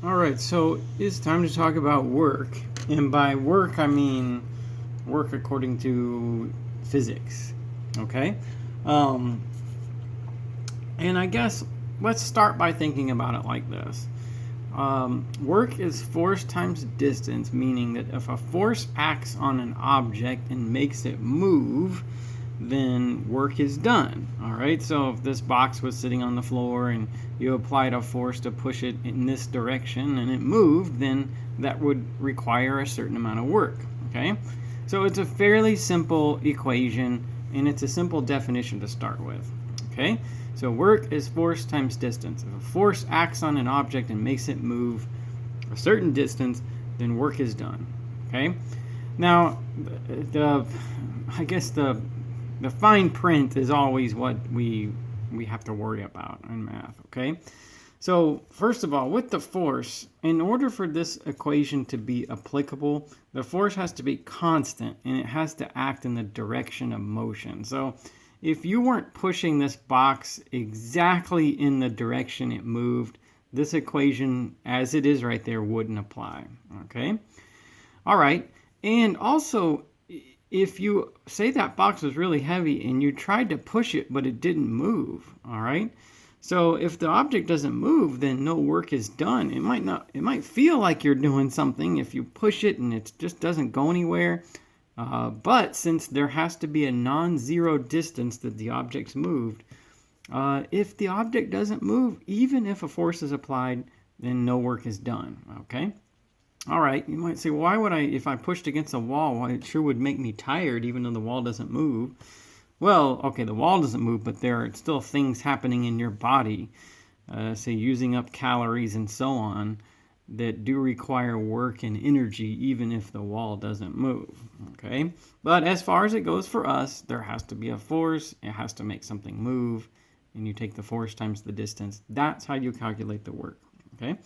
All right, so it's time to talk about work. And by work, I mean work according to physics. Okay? Um, and I guess let's start by thinking about it like this. Work is force times distance, meaning that if a force acts on an object and makes it move, then work is done. All right, so if this box was sitting on the floor and you applied a force to push it in this direction and it moved, then that would require a certain amount of work. Okay, so it's a fairly simple equation and it's a simple definition to start with. Okay, so work is force times distance. If a force acts on an object and makes it move a certain distance, then work is done. Okay, now I guess the fine print is always what we have to worry about in math. Okay, so first of all, with the force, in order for this equation to be applicable, the force has to be constant and it has to act in the direction of motion. So if you weren't pushing this box exactly in the direction it moved, this equation as it is right there wouldn't apply. Okay, all right, and also if you say that box was really heavy and you tried to push it but it didn't move, all right, so if the object doesn't move, then no work is done. It might feel like you're doing something if you push it and it just doesn't go anywhere, but since there has to be a non-zero distance that the object's moved, if the object doesn't move, even if a force is applied, then no work is done. Okay, all right, you might say, well, why would if I pushed against a wall, well, it sure would make me tired even though the wall doesn't move. Well, okay, the wall doesn't move, but there are still things happening in your body, say using up calories and so on, that do require work and energy even if the wall doesn't move. Okay, but as far as it goes for us, there has to be a force, it has to make something move, and you take the force times the distance. That's how you calculate the work. Okay.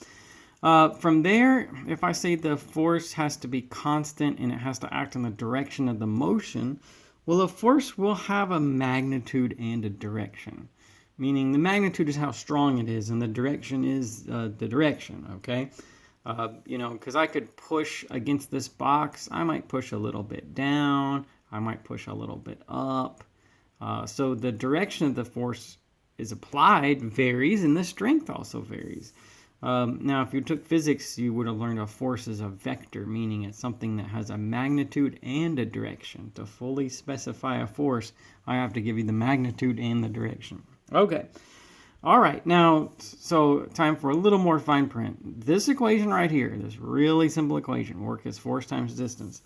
From there, if I say the force has to be constant and it has to act in the direction of the motion, well, a force will have a magnitude and a direction. Meaning the magnitude is how strong it is and the direction is the direction, okay? Because I could push against this box, I might push a little bit down, I might push a little bit up. So the direction of the force is applied varies and the strength also varies. Now, if you took physics, you would have learned a force is a vector, meaning it's something that has a magnitude and a direction. To fully specify a force, I have to give you the magnitude and the direction. Okay. All right. Now, so time for a little more fine print. This equation right here, this really simple equation, work is force times distance,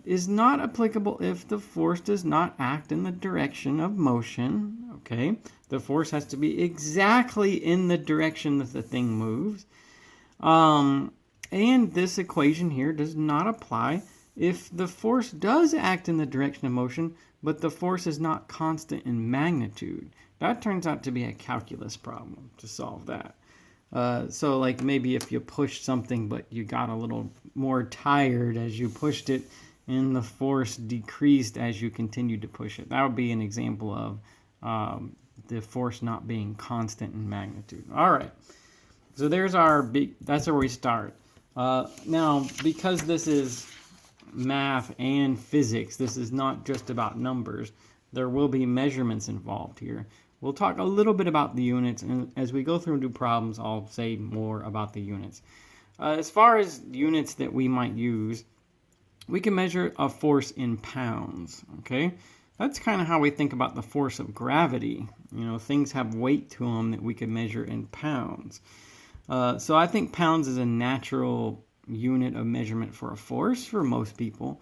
is not applicable if the force does not act in the direction of motion. Okay, the force has to be exactly in the direction that the thing moves. And this equation here does not apply if the force does act in the direction of motion, but the force is not constant in magnitude. That turns out to be a calculus problem to solve that. So like maybe if you pushed something but you got a little more tired as you pushed it and the force decreased as you continued to push it. That would be an example of the force not being constant in magnitude. All right, so there's that's where we start. Now, because this is math and physics, this is not just about numbers, there will be measurements involved here. We'll talk a little bit about the units, and as we go through and do problems, I'll say more about the units. As far as units that we might use, we can measure a force in pounds, okay? That's kind of how we think about the force of gravity. Things have weight to them that we could measure in pounds. So I think pounds is a natural unit of measurement for a force for most people.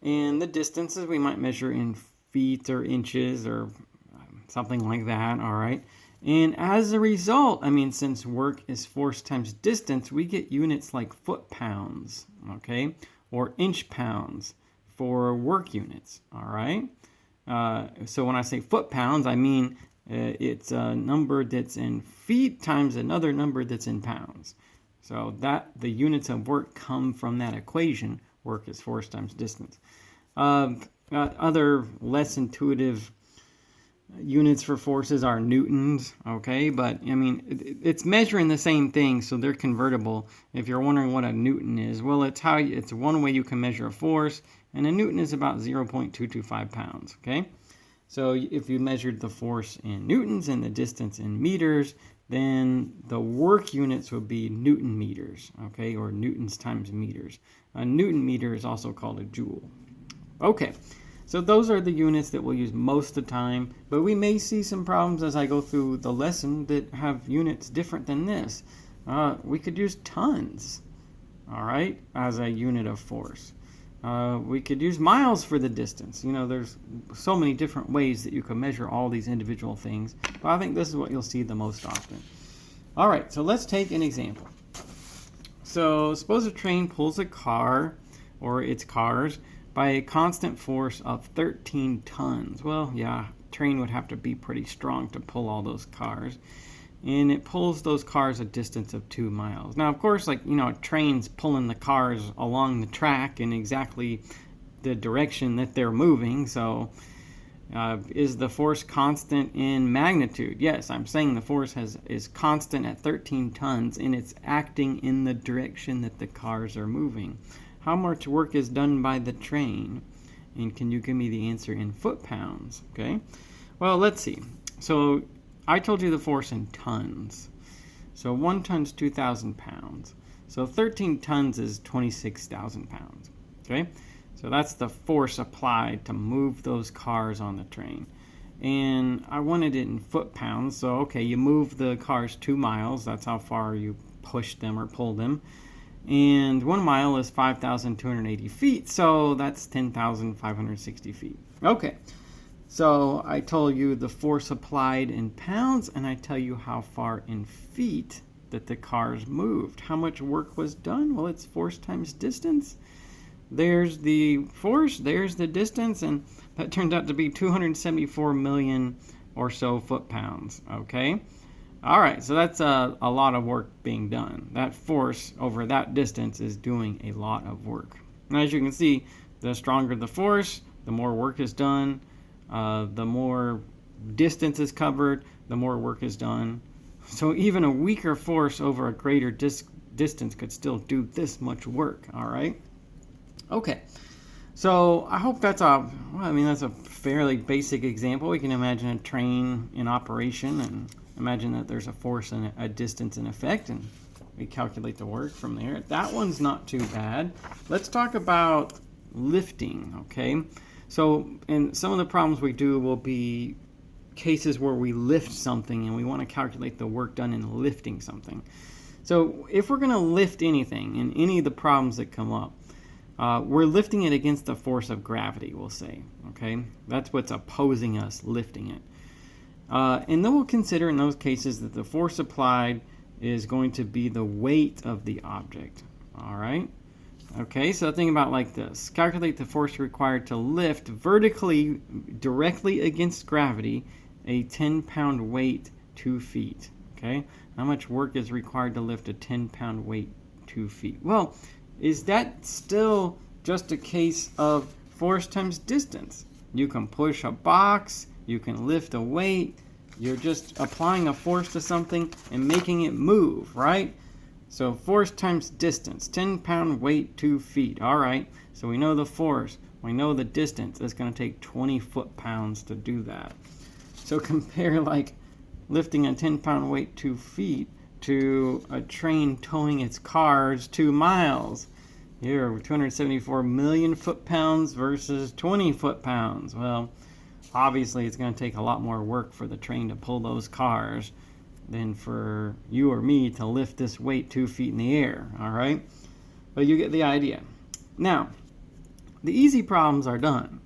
And the distances we might measure in feet or inches or something like that, all right? And as a result, since work is force times distance, we get units like foot pounds, okay? Or inch pounds for work units, all right? So when I say foot pounds, I mean it's a number that's in feet times another number that's in pounds. So that the units of work come from that equation. Work is force times distance. Other less intuitive units for forces are newtons, okay? But, I mean, it's measuring the same thing, so they're convertible. If you're wondering what a newton is, well, it's one way you can measure a force, and a newton is about 0.225 pounds, okay? So if you measured the force in newtons and the distance in meters, then the work units would be newton meters, okay, or newtons times meters. A newton meter is also called a joule. Okay, so those are the units that we'll use most of the time, but we may see some problems as I go through the lesson that have units different than this. We could use tons, all right, as a unit of force. We could use miles for the distance. You know, there's so many different ways that you can measure all these individual things, but I think this is what you'll see the most often. All right, so let's take an example. So suppose a train pulls a car or its cars by a constant force of 13 tons. Well, yeah, train would have to be pretty strong to pull all those cars. And it pulls those cars a distance of 2 miles. Now, of course, like, you know, a train's pulling the cars along the track in exactly the direction that they're moving. So is the force constant in magnitude? Yes, I'm saying the force is constant at 13 tons, and it's acting in the direction that the cars are moving. How much work is done by the train? And can you give me the answer in foot-pounds? Okay. Well, let's see. So I told you the force in tons. So 1 ton is 2,000 pounds. So 13 tons is 26,000 pounds. Okay. So that's the force applied to move those cars on the train. And I wanted it in foot-pounds. So, okay, you move the cars 2 miles. That's how far you push them or pull them. And 1 mile is 5,280 feet, so that's 10,560 feet. Okay, so I told you the force applied in pounds, and I tell you how far in feet that the cars moved. How much work was done? Well, it's force times distance. There's the force, there's the distance, and that turned out to be 274 million or so foot-pounds, okay? All right, so that's a lot of work being done. That force over that distance is doing a lot of work. And as you can see, the stronger the force, the more work is done. The more distance is covered, the more work is done. So even a weaker force over a greater distance could still do this much work, all right? Okay, so I hope that's that's a fairly basic example. We can imagine a train in operation and imagine that there's a force and a distance in effect, and we calculate the work from there. That one's not too bad. Let's talk about lifting, okay? So, and some of the problems we do will be cases where we lift something and we want to calculate the work done in lifting something. So if we're going to lift anything in any of the problems that come up, we're lifting it against the force of gravity, we'll say, okay? That's what's opposing us lifting it. And then we'll consider in those cases that the force applied is going to be the weight of the object. All right? Okay, so think about like this. Calculate the force required to lift vertically, directly against gravity, a 10-pound weight 2 feet. Okay? How much work is required to lift a 10-pound weight 2 feet? Well, is that still just a case of force times distance? You can push a box, you can lift a weight, you're just applying a force to something and making it move, right? So force times distance, 10-pound weight, 2 feet. All right, so we know the force, we know the distance. It's going to take 20 foot-pounds to do that. So compare like lifting a 10-pound weight 2 feet to a train towing its cars 2 miles. Here, 274 million foot-pounds versus 20 foot-pounds. Well, obviously it's going to take a lot more work for the train to pull those cars than for you or me to lift this weight 2 feet in the air, all right? But you get the idea. Now, the easy problems are done.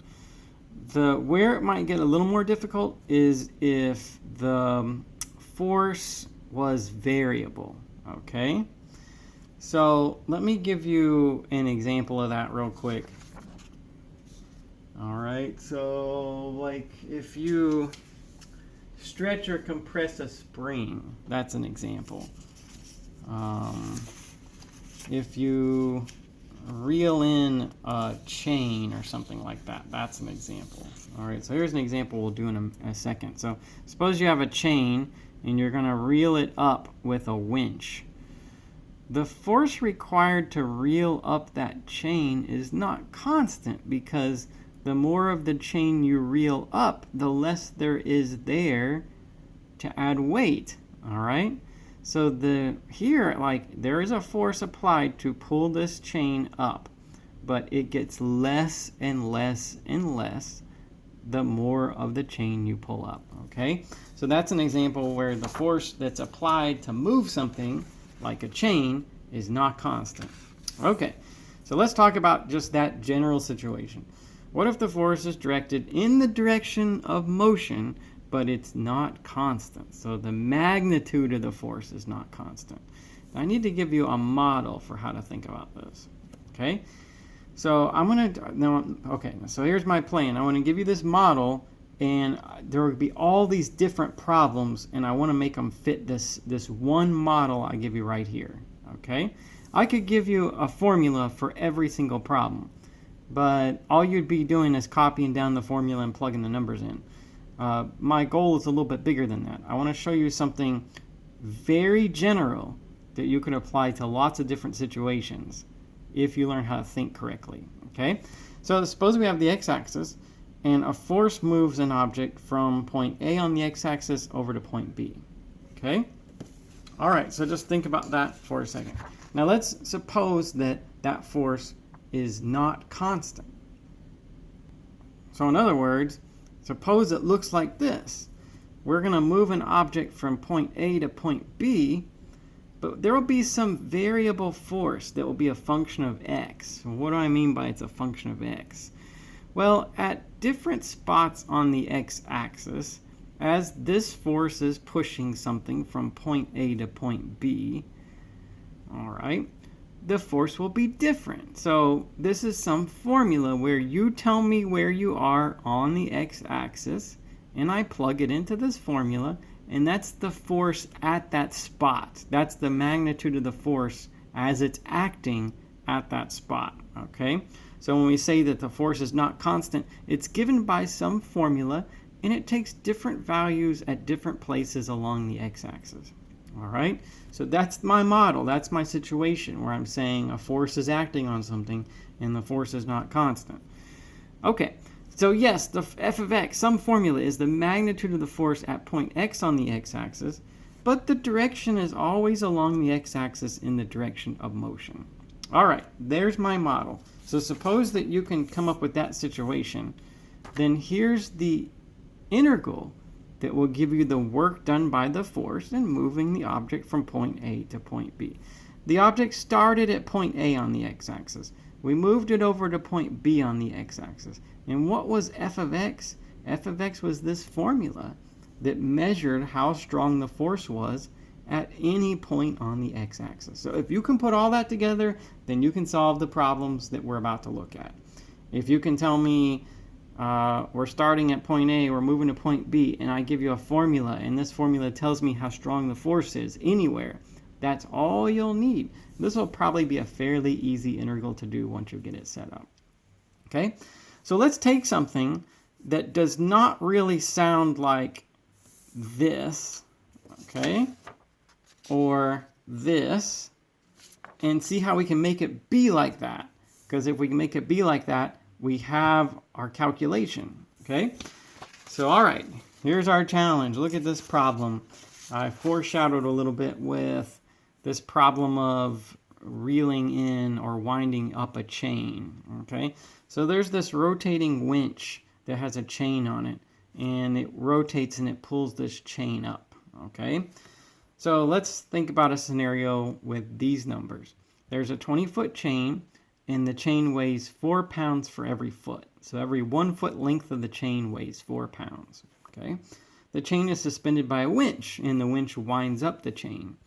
Where it might get a little more difficult is if the force was variable, okay? So let me give you an example of that real quick. All right, so like if you stretch or compress a spring, that's an example. If you reel in a chain or something like that. That's an example. All right, so here's an example we'll do in a second. So suppose you have a chain and you're going to reel it up with a winch. The force required to reel up that chain is not constant, because the more of the chain you reel up, the less there is there to add weight. All right? So here, like, there is a force applied to pull this chain up, but it gets less and less and less the more of the chain you pull up. Okay? So that's an example where the force that's applied to move something, like a chain, is not constant. Okay, so let's talk about just that general situation. What if the force is directed in the direction of motion, but it's not constant? So the magnitude of the force is not constant. I need to give you a model for how to think about this. Okay, so so here's my plan. I want to give you this model, and there will be all these different problems, and I want to make them fit this one model I give you right here. Okay, I could give you a formula for every single problem, but all you'd be doing is copying down the formula and plugging the numbers in. My goal is a little bit bigger than that. I want to show you something very general that you can apply to lots of different situations if you learn how to think correctly. Okay, so suppose we have the x-axis, and a force moves an object from point A on the x-axis over to point B. Okay? All right, so just think about that for a second. Now let's suppose that that force is not constant. So in other words, suppose it looks like this. We're going to move an object from point A to point B, but there will be some variable force that will be a function of x. What do I mean by it's a function of x? Well, at different spots on the x-axis, as this force is pushing something from point A to point B, all right, the force will be different. So this is some formula where you tell me where you are on the x-axis, and I plug it into this formula, and that's the force at that spot. That's the magnitude of the force as it's acting at that spot. Okay? So when we say that the force is not constant, it's given by some formula, and it takes different values at different places along the x-axis. All right? So that's my model. That's my situation where I'm saying a force is acting on something and the force is not constant. Okay, so yes, the f of x, some formula, is the magnitude of the force at point x on the x-axis, but the direction is always along the x-axis in the direction of motion. All right, there's my model. So suppose that you can come up with that situation. Then here's the integral that will give you the work done by the force in moving the object from point A to point B. The object started at point A on the x-axis. We moved it over to point B on the x-axis. And what was f of x? F of x was this formula that measured how strong the force was at any point on the x-axis. So if you can put all that together, then you can solve the problems that we're about to look at. If you can tell me we're starting at point A, we're moving to point B, and I give you a formula, and this formula tells me how strong the force is anywhere, that's all you'll need. This will probably be a fairly easy integral to do once you get it set up. Okay, so let's take something that does not really sound like this, okay, or this, and see how we can make it be like that. Because if we can make it be like that, we have our calculation. Okay, so all right, here's our challenge. Look at this problem. I foreshadowed a little bit with this problem of reeling in or winding up a chain. Okay, so there's this rotating winch that has a chain on it, and it rotates and it pulls this chain up. Okay, so let's think about a scenario with these numbers. There's a 20-foot chain, and the chain weighs 4 pounds for every foot. So every 1 foot length of the chain weighs 4 pounds. Okay, the chain is suspended by a winch, and the winch winds up the chain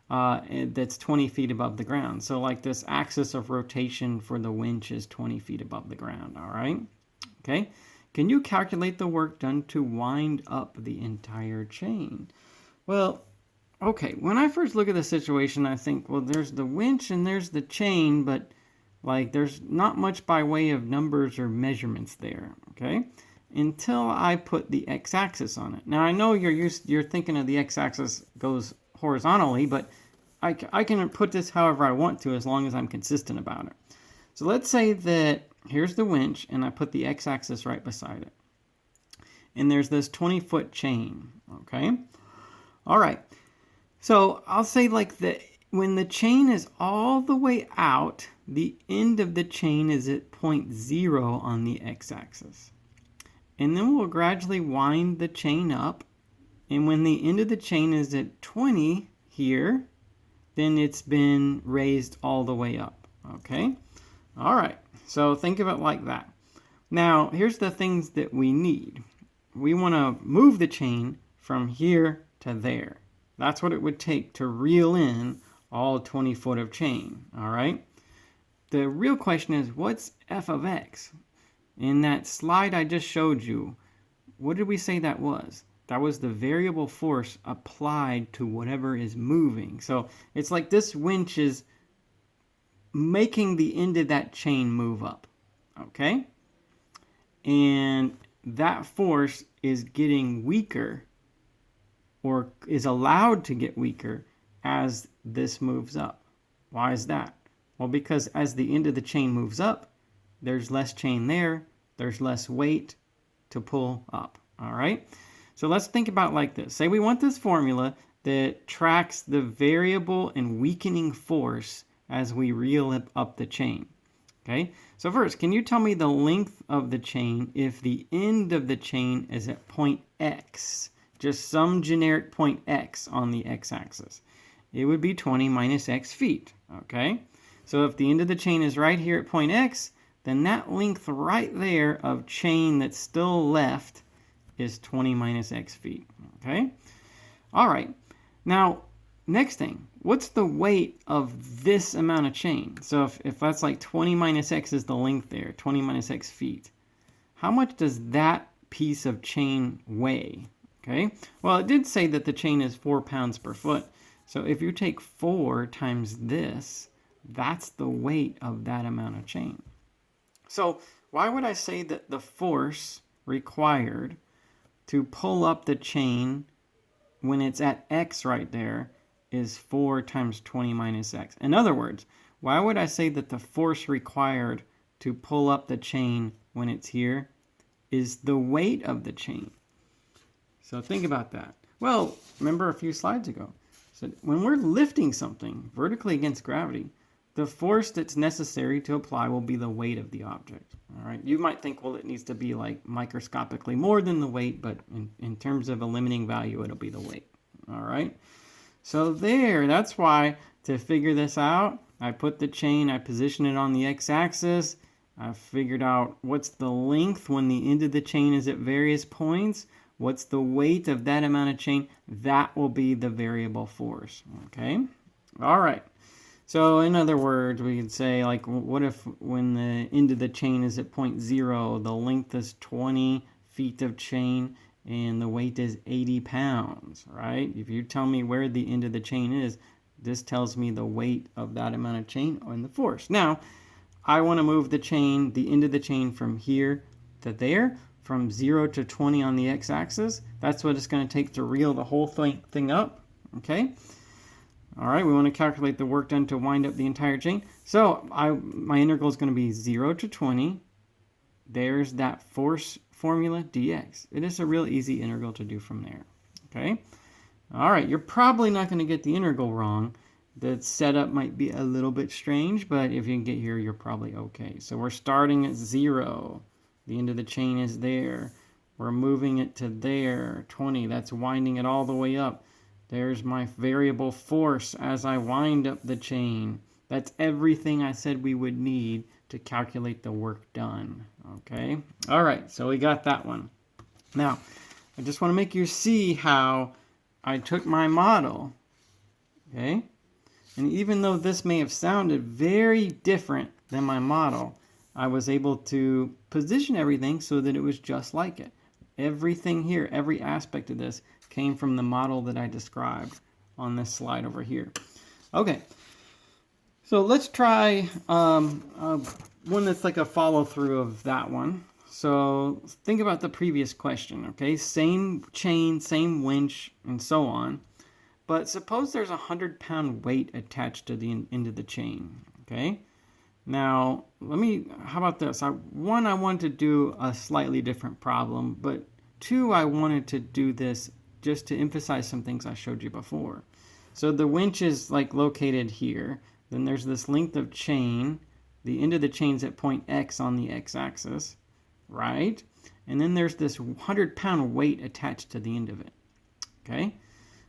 that's 20 feet above the ground. So like this axis of rotation for the winch is 20 feet above the ground. All right. Okay. Can you calculate the work done to wind up the entire chain? Well, okay, when I first look at the situation, I think, well, there's the winch and there's the chain, but Like there's not much by way of numbers or measurements there, okay? Until I put the x-axis on it. Now I know you're thinking of the x-axis goes horizontally, but I can put this however I want to as long as I'm consistent about it. So let's say that here's the winch and I put the x-axis right beside it. And there's this 20-foot chain, okay? All right. So I'll say like when the chain is all the way out, the end of the chain is at point 0 on the x-axis. And then we'll gradually wind the chain up. And when the end of the chain is at 20 here, then it's been raised all the way up, okay? All right, so think of it like that. Now, here's the things that we need. We want to move the chain from here to there. That's what it would take to reel in all 20 foot of chain, all right? The real question is, what's f of x? In that slide I just showed you, what did we say that was? That was the variable force applied to whatever is moving. So it's like this winch is making the end of that chain move up, okay? And that force is getting weaker, or is allowed to get weaker as this moves up. Why is that? Well, because as the end of the chain moves up, there's less chain there, there's less weight to pull up, all right? So let's think about like this. Say we want this formula that tracks the variable and weakening force as we reel up the chain. Okay, so first, can you tell me the length of the chain if the end of the chain is at point X? Just some generic point X on the x-axis. It would be 20 minus x feet, okay? So if the end of the chain is right here at point X, then that length right there of chain that's still left is 20 minus x feet, okay? All right, now, next thing, what's the weight of this amount of chain? So if that's like 20 minus x is the length there, 20 minus x feet, how much does that piece of chain weigh? Okay, well, it did say that the chain is 4 pounds per foot. So if you take 4 times this, that's the weight of that amount of chain. So why would I say that the force required to pull up the chain when it's at x right there is 4 times 20 minus x? In other words, why would I say that the force required to pull up the chain when it's here is the weight of the chain? So think about that. Well, remember a few slides ago. So when we're lifting something vertically against gravity, the force that's necessary to apply will be the weight of the object. All right. You might think, well, it needs to be like microscopically more than the weight, but in terms of a limiting value, it'll be the weight. All right. So there, that's why to figure this out, I put the chain, I position it on the x-axis. I figured out what's the length when the end of the chain is at various points. What's the weight of that amount of chain? That will be the variable force. Okay. All right. So in other words, we could say, like, what if when the end of the chain is at point 0, the length is 20 feet of chain and the weight is 80 pounds, right? If you tell me where the end of the chain is, this tells me the weight of that amount of chain and the force. Now, I want to move the chain, the end of the chain from here to there, from 0 to 20 on the x-axis. That's what it's going to take to reel the whole thing up, okay? All right, we want to calculate the work done to wind up the entire chain. So my integral is going to be 0 to 20. There's that force formula, dx. It is a real easy integral to do from there. Okay? All right, you're probably not going to get the integral wrong. The setup might be a little bit strange, but if you can get here, you're probably okay. So we're starting at 0. The end of the chain is there. We're moving it to there, 20. That's winding it all the way up. There's my variable force as I wind up the chain. That's everything I said we would need to calculate the work done. Okay? All right, so we got that one. Now, I just want to make you see how I took my model, okay? And even though this may have sounded very different than my model, I was able to position everything so that it was just like it. Everything here, every aspect of this came from the model that I described on this slide over here. Okay, So let's try one that's like a follow through of that one. So think about the previous question, okay? Same chain, same winch, and so on. But suppose there's a 100-pound weight attached to the end of the chain, okay? Now, how about this? One, I wanted to do a slightly different problem, but two, I wanted to do this just to emphasize some things I showed you before. So the winch is like located here. Then there's this length of chain. The end of the chain's at point X on the X-axis, right? And then there's this 100-pound weight attached to the end of it, okay?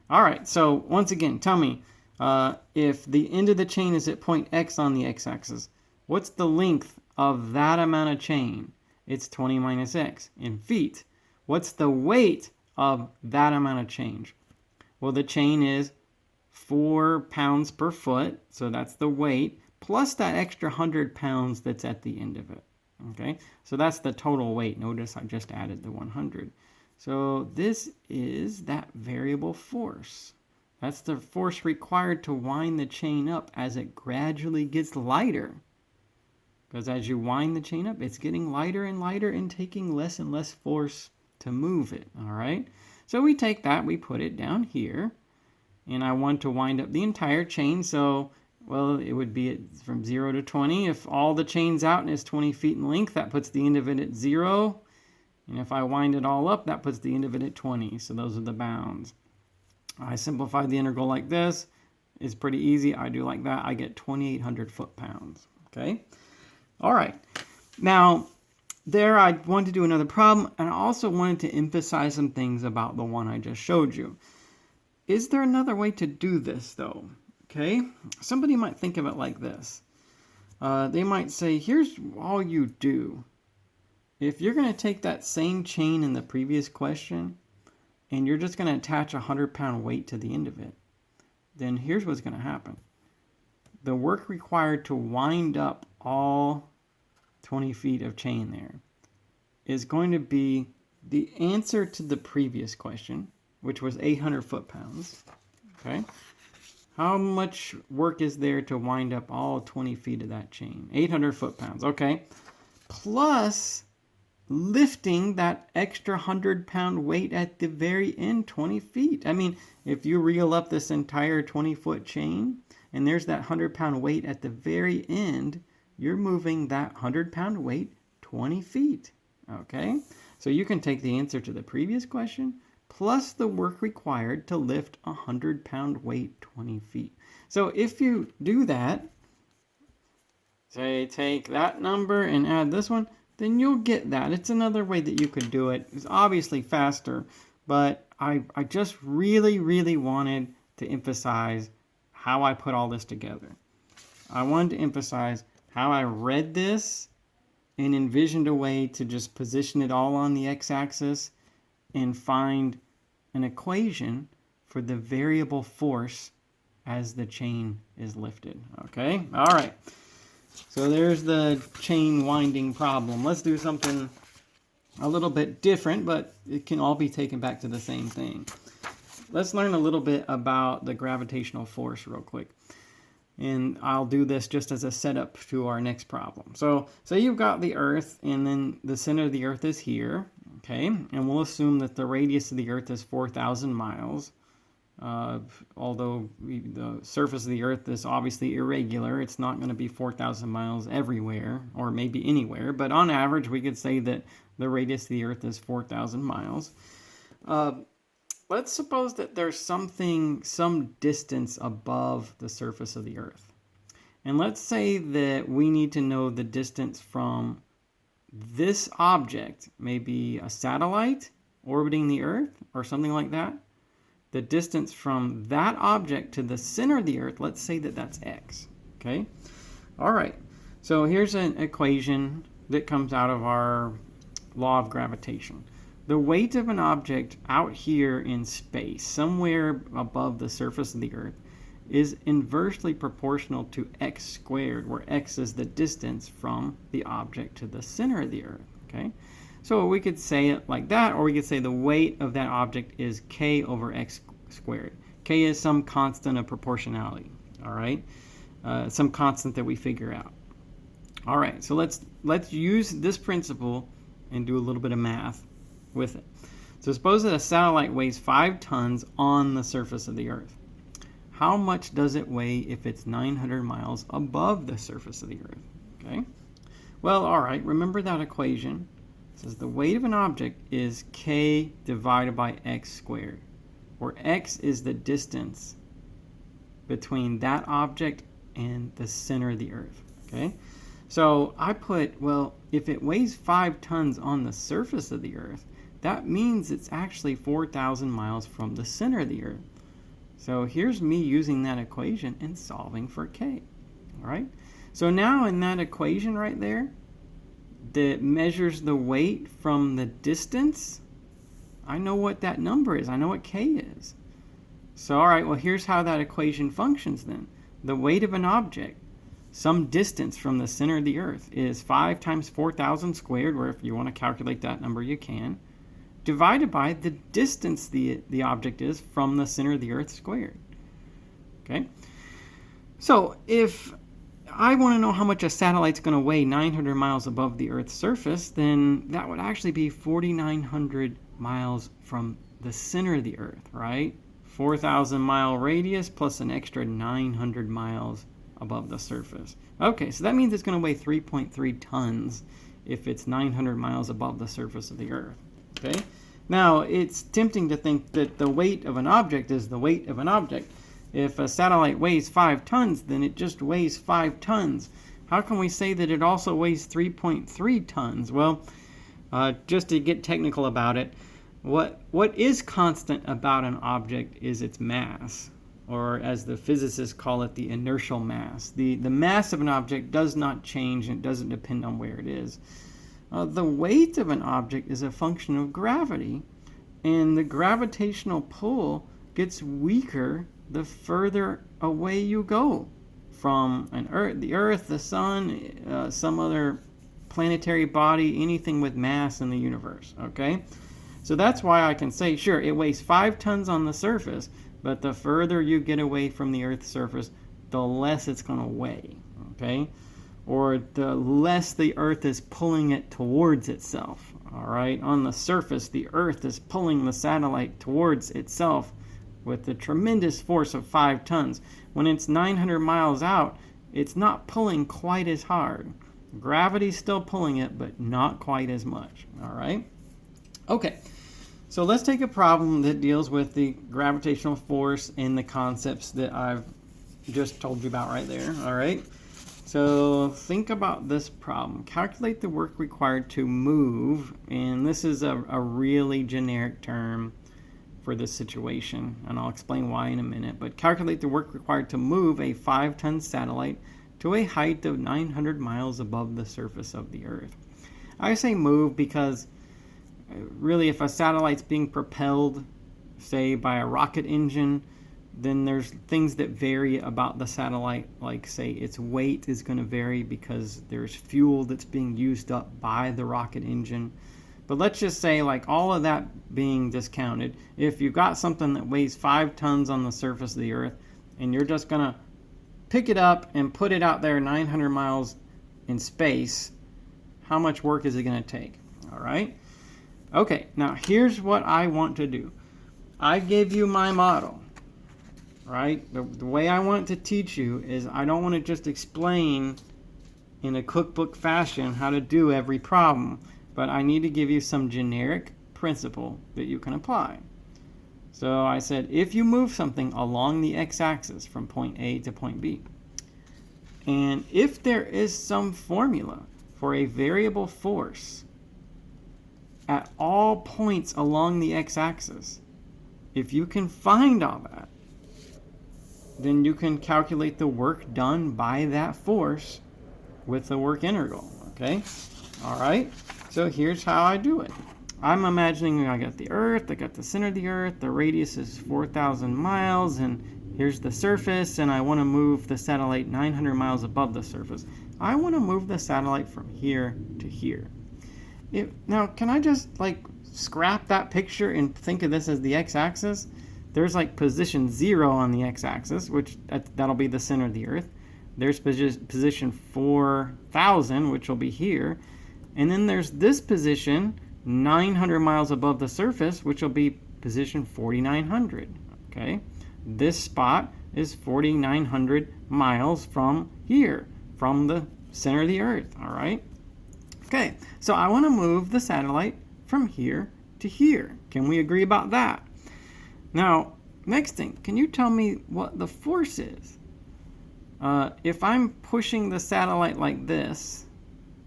All right, so once again, tell me, if the end of the chain is at point X on the X-axis, what's the length of that amount of chain? It's 20 minus X in feet. What's the weight of that amount of change? Well, the chain is 4 pounds per foot, so that's the weight, plus that extra 100 pounds that's at the end of it. Okay, so that's the total weight. Notice I just added the 100. So this is that variable force. That's the force required to wind the chain up as it gradually gets lighter. Because as you wind the chain up, it's getting lighter and lighter and taking less and less force to move it. All right, so we take that, we put it down here. And I want to wind up the entire chain, so, well, it would be from 0 to 20. If all the chain's out and it's 20 feet in length, that puts the end of it at 0. And if I wind it all up, that puts the end of it at 20. So those are the bounds. I simplify the integral like this. It's pretty easy. I do like that. I get 2,800 foot-pounds. Okay? All right. Now, there I wanted to do another problem, and I also wanted to emphasize some things about the one I just showed you. Is there another way to do this, though? Okay, somebody might think of it like this. They might say, here's all you do. If you're going to take that same chain in the previous question, and you're just going to attach a 100-pound weight to the end of it, then here's what's going to happen. The work required to wind up all 20 feet of chain there is going to be the answer to the previous question, which was 800 foot-pounds, okay? How much work is there to wind up all 20 feet of that chain? 800 foot-pounds, okay? Plus lifting that extra 100-pound weight at the very end, 20 feet. I mean, if you reel up this entire 20-foot chain, and there's that 100-pound weight at the very end, you're moving that 100-pound weight 20 feet, okay? So you can take the answer to the previous question, plus the work required to lift a 100-pound weight 20 feet. So if you do that, say take that number and add this one, then you'll get that. It's another way that you could do it. It's obviously faster, but I just really, really wanted to emphasize how I put all this together. I wanted to emphasize how I read this and envisioned a way to just position it all on the x-axis and find an equation for the variable force as the chain is lifted. Okay? All right. So there's the chain winding problem. Let's do something a little bit different, but it can all be taken back to the same thing. Let's learn a little bit about the gravitational force real quick. And I'll do this just as a setup to our next problem. So you've got the Earth, and then the center of the Earth is here. Okay, and we'll assume that the radius of the Earth is 4,000 miles. Although the surface of the Earth is obviously irregular, it's not going to be 4,000 miles everywhere, or maybe anywhere. But on average, we could say that the radius of the Earth is 4,000 miles. Let's suppose that there's some distance above the surface of the Earth. And let's say that we need to know the distance from this object, maybe a satellite orbiting the Earth or something like that. The distance from that object to the center of the Earth, let's say that that's x. Okay? All right. So here's an equation that comes out of our law of gravitation. The weight of an object out here in space, somewhere above the surface of the Earth, is inversely proportional to x squared, where x is the distance from the object to the center of the Earth. Okay? So we could say it like that, or we could say the weight of that object is k over x squared. K is some constant of proportionality. All right? some constant that we figure out. All right, so let's use this principle and do a little bit of math with it. So suppose that a satellite weighs 5 tons on the surface of the Earth. How much does it weigh if it's 900 miles above the surface of the Earth? Okay. Well, all right, remember that equation. It says the weight of an object is k divided by x squared, where x is the distance between that object and the center of the Earth. Okay. So I put, well, if it weighs 5 tons on the surface of the Earth, that means it's actually 4,000 miles from the center of the Earth. So here's me using that equation and solving for k. All right. So now in that equation right there that measures the weight from the distance, I know what that number is. I know what k is. So all right, well, here's how that equation functions then. The weight of an object, some distance from the center of the Earth, is 5 times 4,000 squared, where if you want to calculate that number, you can, divided by the distance the object is from the center of the Earth squared. Okay? So if I want to know how much a satellite's going to weigh 900 miles above the Earth's surface, then that would actually be 4,900 miles from the center of the Earth, right? 4,000 mile radius plus an extra 900 miles above the surface. Okay, so that means it's going to weigh 3.3 tons if it's 900 miles above the surface of the Earth. Okay? Now, it's tempting to think that the weight of an object is the weight of an object. If a satellite weighs 5 tons, then it just weighs 5 tons. How can we say that it also weighs 3.3 tons? Well, just to get technical about it, what is constant about an object is its mass, or as the physicists call it, the inertial mass. The mass of an object does not change, and it doesn't depend on where it is. The weight of an object is a function of gravity, and the gravitational pull gets weaker the further away you go from the Earth, the Sun, some other planetary body, anything with mass in the universe. Okay, so that's why I can say, sure, it weighs 5 tons on the surface, but the further you get away from the Earth's surface, the less it's going to weigh. Okay. Or the less the Earth is pulling it towards itself. All right, on the surface, the Earth is pulling the satellite towards itself with a tremendous force of 5 tons. When it's 900 miles out, it's not pulling quite as hard. Gravity's still pulling it, but not quite as much. All right. Okay, so let's take a problem that deals with the gravitational force and the concepts that I've just told you about right there. All right. So think about this problem. Calculate the work required to move, and this is a really generic term for this situation, and I'll explain why in a minute, but calculate the work required to move a 5-ton satellite to a height of 900 miles above the surface of the Earth. I say move because really if a satellite's being propelled, say, by a rocket engine, then there's things that vary about the satellite, like say its weight is going to vary because there's fuel that's being used up by the rocket engine. But let's just say, like, all of that being discounted, if you've got something that weighs 5 tons on the surface of the Earth and you're just going to pick it up and put it out there 900 miles in space, how much work is it going to take? All right. Okay, now here's what I want to do. I give you my model. Right? The way I want to teach you is I don't want to just explain in a cookbook fashion how to do every problem, but I need to give you some generic principle that you can apply. So I said, if you move something along the x-axis from point A to point B, and if there is some formula for a variable force at all points along the x-axis, if you can find all that, then you can calculate the work done by that force with the work integral, okay? All right, so here's how I do it. I'm imagining I got the Earth, I got the center of the Earth, the radius is 4,000 miles, and here's the surface, and I want to move the satellite 900 miles above the surface. I want to move the satellite from here to here. Now, can I just, like, scrap that picture and think of this as the x-axis? There's like position 0 on the x-axis, which that'll be the center of the Earth. There's position 4,000, which will be here. And then there's this position, 900 miles above the surface, which will be position 4,900. Okay? This spot is 4,900 miles from here, from the center of the Earth. All right? Okay, so I want to move the satellite from here to here. Can we agree about that? Now, next thing, can you tell me what the force is? If I'm pushing the satellite like this,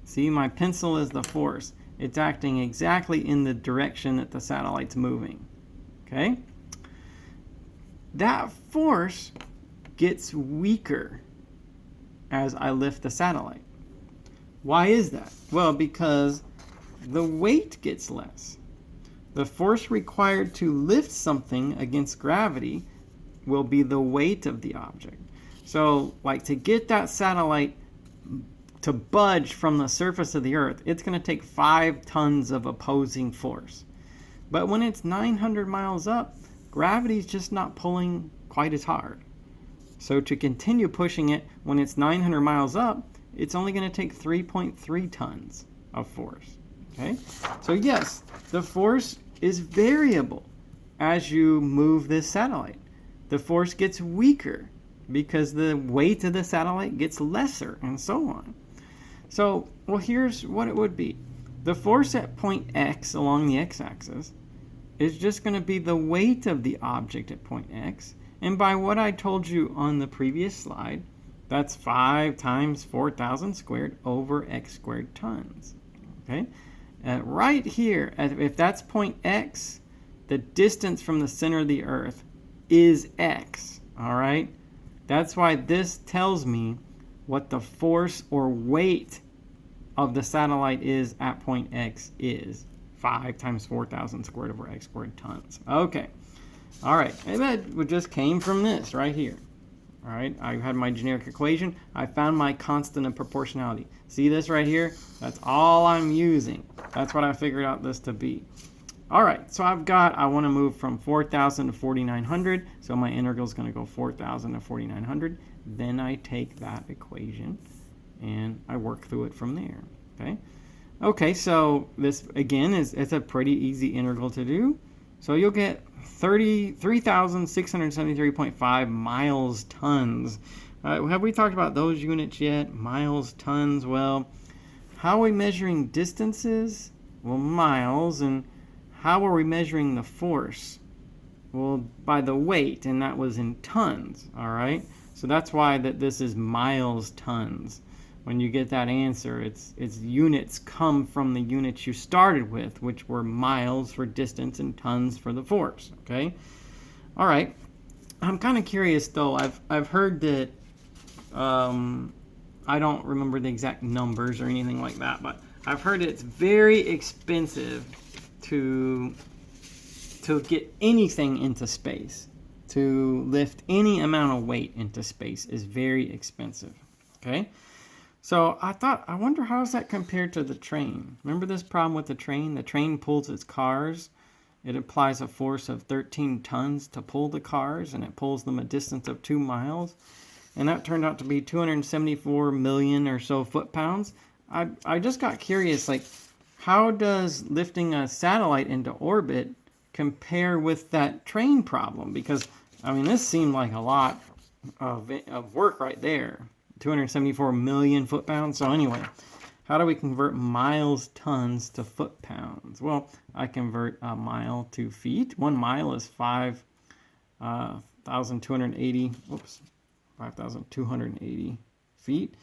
see, my pencil is the force. It's acting exactly in the direction that the satellite's moving. Okay? That force gets weaker as I lift the satellite. Why is that? Well, because the weight gets less. The force required to lift something against gravity will be the weight of the object. So, like, to get that satellite to budge from the surface of the Earth, it's going to take 5 tons of opposing force. But when it's 900 miles up, gravity's just not pulling quite as hard. So to continue pushing it when it's 900 miles up, it's only going to take 3.3 tons of force. Okay? So yes, the force is variable as you move this satellite. The force gets weaker because the weight of the satellite gets lesser, and so on. So, well, here's what it would be. The force at point X along the x-axis is just going to be the weight of the object at point X. And by what I told you on the previous slide, that's 5 times 4,000 squared over x squared tons. Okay? Right here, if that's point X, the distance from the center of the Earth is X. All right? That's why this tells me what the force or weight of the satellite is at point X is. 5 times 4,000 squared over x squared tons. Okay. All right. And that just came from this right here. All right. I had my generic equation. I found my constant of proportionality. See this right here? That's all I'm using. That's what I figured out this to be. All right. So I want to move from 4,000 to 4,900. So my integral is going to go 4,000 to 4,900. Then I take that equation and I work through it from there. Okay. Okay, so this, again, it's a pretty easy integral to do. So you'll get 33,673.5 miles tons. Have we talked about those units yet? Miles, tons. Well, how are we measuring distances? Well, miles. And how are we measuring the force? Well, by the weight, and that was in tons, all right? So that's why this is miles, tons. When you get that answer, its units come from the units you started with, which were miles for distance and tons for the force. Okay, all right. I'm kind of curious though. I've heard that I don't remember the exact numbers or anything like that, but I've heard it's very expensive to get anything into space. To lift any amount of weight into space is very expensive. Okay. So I wonder how is that compared to the train? Remember this problem with the train? The train pulls its cars. It applies a force of 13 tons to pull the cars, and it pulls them a distance of 2 miles. And that turned out to be 274 million or so foot-pounds. I just got curious, like, how does lifting a satellite into orbit compare with that train problem? Because, I mean, this seemed like a lot of work right there. 274 million foot-pounds. So anyway, how do we convert miles, tons to foot-pounds? Well, I convert a mile to feet. 1 mile is 5,280 feet.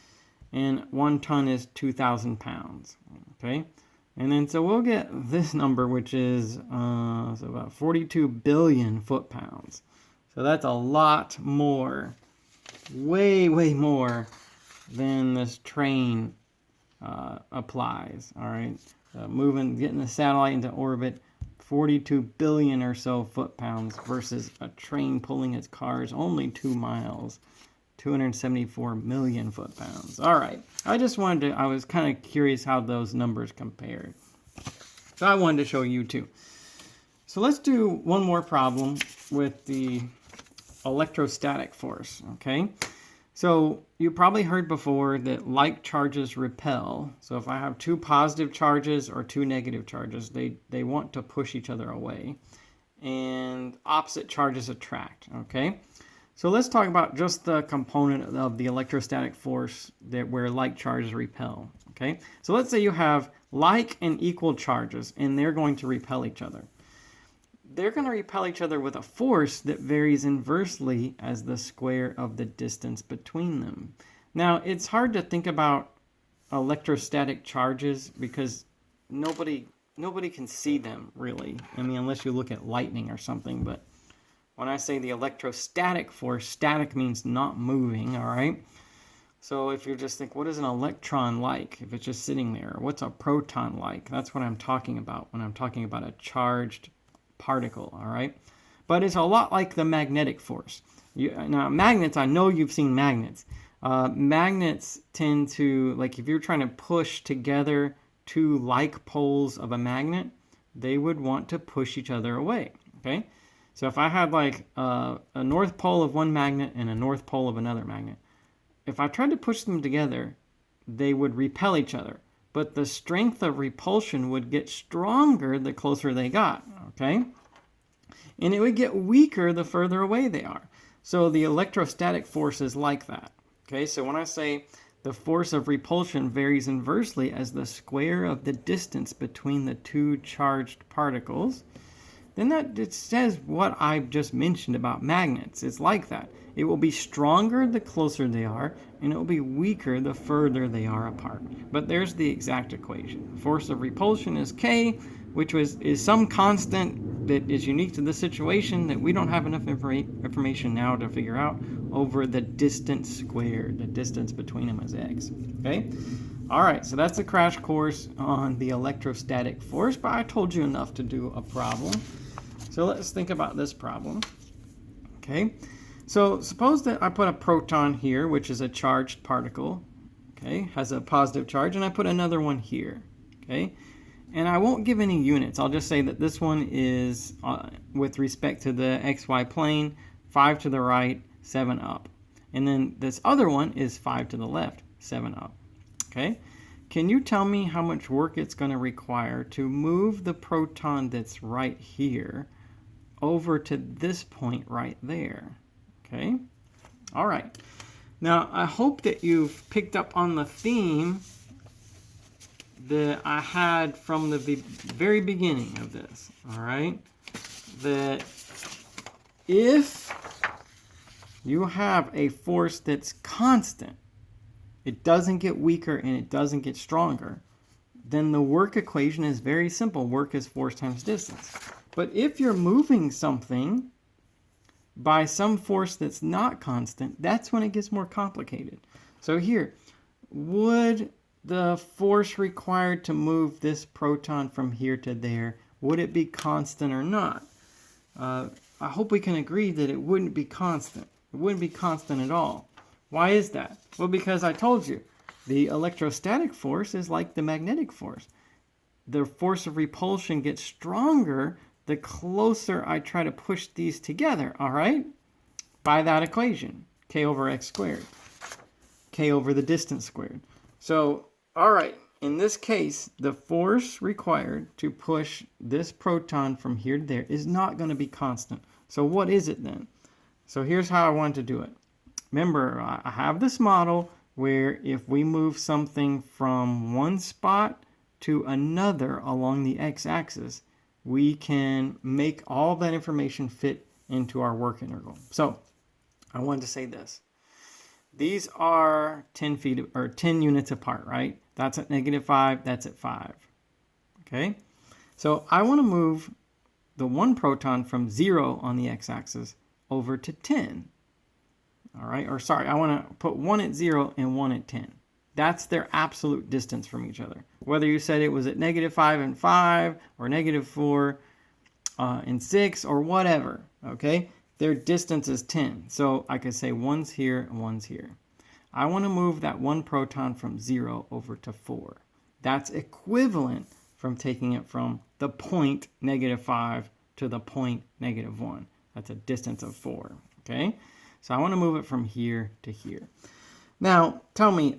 And 1 ton is 2,000 pounds. Okay? And then so we'll get this number, which is so about 42 billion foot-pounds. So that's a lot more. Way more than this train applies. All right, getting the satellite into orbit, 42 billion or so foot-pounds versus a train pulling its cars only 2 miles, 274 million foot-pounds. All right, I was kind of curious how those numbers compared. So I wanted to show you too. So let's do one more problem with the electrostatic force, okay? So you probably heard before that like charges repel. So if I have two positive charges or two negative charges, they want to push each other away. And opposite charges attract, okay? So let's talk about just the component of the electrostatic force that where like charges repel, okay? So let's say you have like and equal charges, and they're going to repel each other. They're going to repel each other with a force that varies inversely as the square of the distance between them. Now, it's hard to think about electrostatic charges because nobody can see them, really. I mean, unless you look at lightning or something. But when I say the electrostatic force, static means not moving, all right? So if you just think, what is an electron like if it's just sitting there? What's a proton like? That's what I'm talking about when I'm talking about a charged particle, all right? But it's a lot like the magnetic force. Now, magnets, I know you've seen magnets. Magnets tend to, like if you're trying to push together two like poles of a magnet, they would want to push each other away, okay? So if I had like a north pole of one magnet and a north pole of another magnet, if I tried to push them together, they would repel each other. But the strength of repulsion would get stronger the closer they got, okay? And it would get weaker the further away they are. So the electrostatic force is like that, okay? So when I say the force of repulsion varies inversely as the square of the distance between the two charged particles, then that it says what I just mentioned about magnets. It's like that. It will be stronger the closer they are, and it will be weaker the further they are apart. But there's the exact equation. Force of repulsion is K, which is some constant that is unique to this situation that we don't have enough information now to figure out, over the distance squared. The distance between them is X. Okay? All right, so that's a crash course on the electrostatic force, but I told you enough to do a problem. So let's think about this problem. Okay, so suppose that I put a proton here, which is a charged particle, okay, has a positive charge, and I put another one here, okay? And I won't give any units. I'll just say that this one is, with respect to the xy plane, 5 to the right, 7 up. And then this other one is 5 to the left, 7 up, okay? Can you tell me how much work it's going to require to move the proton that's right here over to this point right there? Okay? All right. Now, I hope that you've picked up on the theme that I had from the very beginning of this. All right? That if you have a force that's constant, it doesn't get weaker and it doesn't get stronger, then the work equation is very simple. Work is force times distance. But if you're moving something by some force that's not constant, that's when it gets more complicated. So here, would the force required to move this proton from here to there, would it be constant or not? I hope we can agree that it wouldn't be constant. It wouldn't be constant at all. Why is that? Well, because I told you, the electrostatic force is like the magnetic force. The force of repulsion gets stronger the closer I try to push these together, all right? By that equation, K over X squared, K over the distance squared. So, all right, in this case, the force required to push this proton from here to there is not going to be constant. So what is it then? So here's how I want to do it. Remember, I have this model where if we move something from one spot to another along the x-axis, we can make all that information fit into our work integral. So I wanted to say this. These are 10 feet or 10 units apart, right? That's at -5, that's at 5. Okay? So I want to move the one proton from 0 on the x-axis over to 10. All right? Or sorry, I want to put one at 0 and one at 10. That's their absolute distance from each other. Whether you said it was at -5 and 5 or -4 and 6 or whatever, okay? Their distance is 10. So I could say one's here and one's here. I want to move that one proton from 0 over to 4. That's equivalent from taking it from the point -5 to the point -1. That's a distance of 4, okay? So I want to move it from here to here. Now, tell me,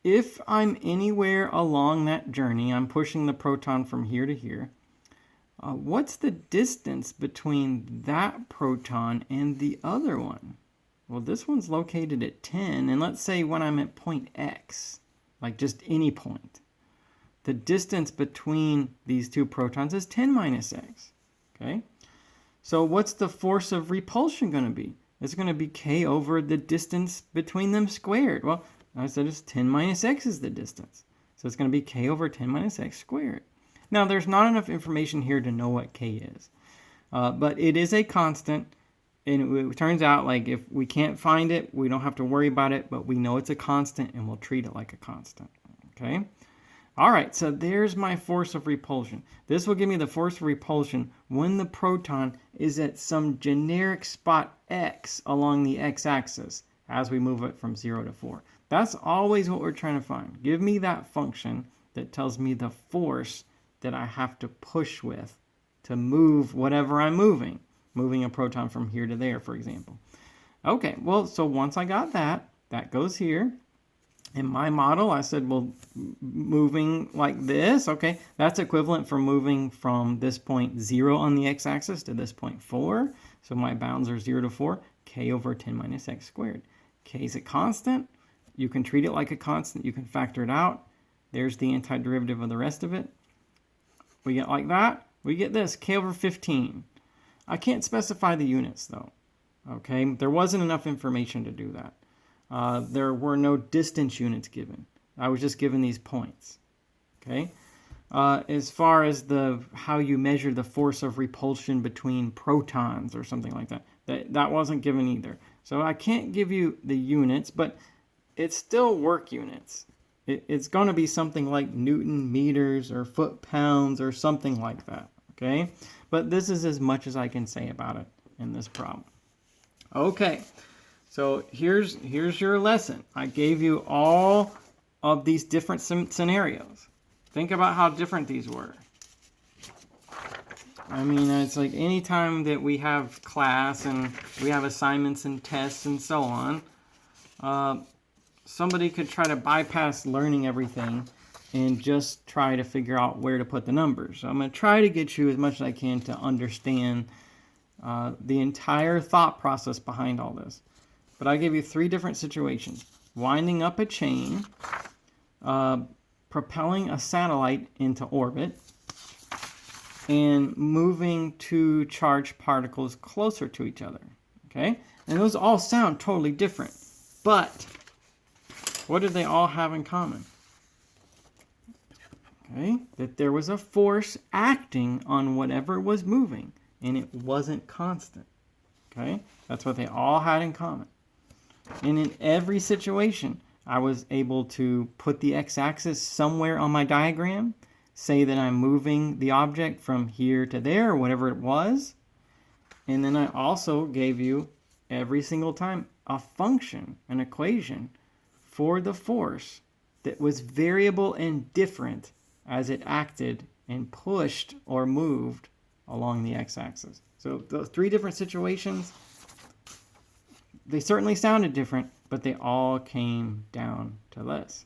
if I'm anywhere along that journey, I'm pushing the proton from here to here, what's the distance between that proton and the other one? Well, this one's located at 10, and let's say when I'm at point X, like just any point, the distance between these two protons is 10 minus X, okay? So what's the force of repulsion going to be? It's going to be K over the distance between them squared. Well, I said it's 10 minus X is the distance. So it's going to be K over 10 minus X squared. Now, there's not enough information here to know what K is. But it is a constant. And it turns out, like, if we can't find it, we don't have to worry about it. But we know it's a constant, and we'll treat it like a constant. Okay? All right, so there's my force of repulsion. This will give me the force of repulsion when the proton is at some generic spot X along the X-axis as we move it from 0 to 4. That's always what we're trying to find. Give me that function that tells me the force that I have to push with to move whatever I'm moving a proton from here to there, for example. Okay, well, so once I got that, that goes here. In my model, I said, well, moving like this, okay, that's equivalent for moving from this point 0 on the x-axis to this point 4. So my bounds are 0 to 4, k over 10 minus x squared. K is a constant. You can treat it like a constant. You can factor it out. There's the antiderivative of the rest of it. We get like that. We get this, k over 15. I can't specify the units, though. Okay, there wasn't enough information to do that. There were no distance units given. I was just given these points. Okay. As far as how you measure the force of repulsion between protons or something like that, that wasn't given either. So I can't give you the units, but it's still work units. It's going to be something like Newton meters or foot pounds or something like that. Okay. But this is as much as I can say about it in this problem. Okay. So here's your lesson. I gave you all of these different scenarios. Think about how different these were. I mean, it's like any time that we have class and we have assignments and tests and so on, somebody could try to bypass learning everything and just try to figure out where to put the numbers. So I'm going to try to get you as much as I can to understand the entire thought process behind all this. But I give you 3 different situations. Winding up a chain, propelling a satellite into orbit, and moving 2 charged particles closer to each other. Okay? And those all sound totally different. But what did they all have in common? Okay? That there was a force acting on whatever was moving, and it wasn't constant. Okay? That's what they all had in common. And in every situation, I was able to put the x-axis somewhere on my diagram, say that I'm moving the object from here to there, or whatever it was. And then I also gave you, every single time, a function, an equation, for the force that was variable and different as it acted and pushed or moved along the x-axis. So those 3 different situations, they certainly sounded different, but they all came down to this.